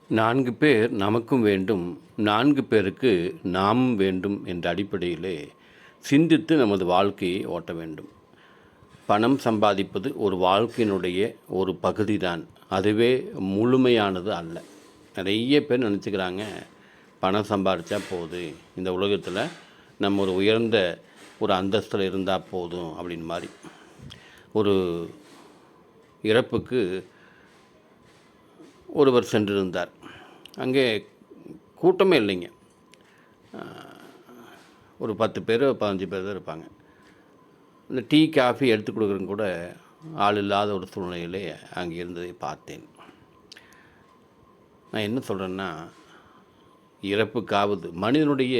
4 பேர் நமக்கும் வேண்டும், 4 பேருக்கு நாமும் வேண்டும் என்ற அடிப்படையிலே சிந்தித்து நமது வாழ்க்கையை ஓட்ட வேண்டும். பணம் சம்பாதிப்பது ஒரு வாழ்க்கையினுடைய ஒரு பகுதி தான். அதுவே முழுமையானது அல்ல. நிறைய பேர் நினச்சிக்கிறாங்க, பணம் சம்பாதிச்சா போதும், இந்த உலகத்தில் நம்ம ஒரு உயர்ந்த ஒரு அந்தஸ்தில் இருந்தால் போதும் அப்படின்னு மாதிரி. ஒரு இறப்புக்கு ஒருவர் சென்றிருந்தார். அங்கே கூட்டமே இல்லைங்க. ஒரு 10 பேர் 15 பேர் தான் இருப்பாங்க. இந்த டீ காஃபி எடுத்து கொடுக்குறதுக்கு கூட ஆள் இல்லாத ஒரு சூழ்நிலையிலே அங்கே இருந்ததை பார்த்தேன். நான் என்ன சொல்கிறேன்னா, இறப்புக்காவது மனிதனுடைய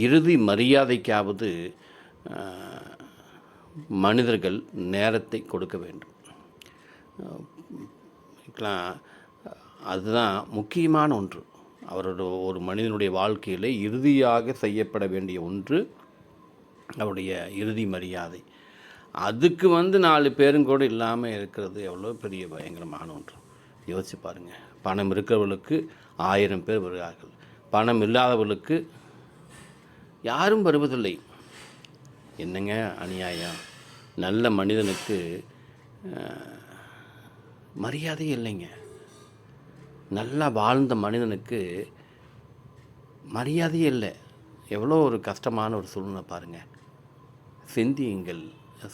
இறுதி மரியாதைக்காவது மனிதர்கள் நேரத்தை கொடுக்க வேண்டும். அதுதான் முக்கியமான ஒன்று. அவரோட ஒரு மனிதனுடைய வாழ்க்கையில் இறுதியாக செய்யப்பட வேண்டிய ஒன்று அவருடைய இறுதி மரியாதை. அதுக்கு 4 பேரும் கூட இல்லாமல் இருக்கிறது எவ்வளோ பெரிய பயங்கரமான ஒன்று. யோசிச்சு பாருங்கள். பணம் இருக்கிறவர்களுக்கு 1000 பேர் வருகிறார்கள், பணம் இல்லாதவர்களுக்கு யாரும் வருவதில்லை. என்னங்க அநியாயம்! நல்ல மனிதனுக்கு மரியாதையே இல்லைங்க. நல்லா வாழ்ந்த மனிதனுக்கு மரியாதையே இல்லை. எவ்வளோ ஒரு கஷ்டமான ஒரு சூழ்நிலை பாருங்கள். சிந்தியுங்கள்,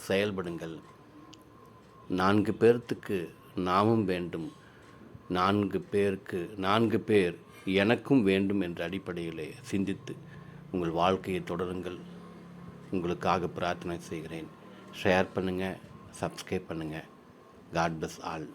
செயல்படுங்கள். 4 பேர்த்துக்கு நாமும் வேண்டும், 4 பேர் எனக்கும் வேண்டும் என்ற அடிப்படையிலே சிந்தித்து உங்கள் வாழ்க்கையை தொடருங்கள். உங்களுக்காக பிரார்த்தனை செய்கிறேன். ஷேர் பண்ணுங்கள், சப்ஸ்கிரைப் பண்ணுங்கள். God bless all.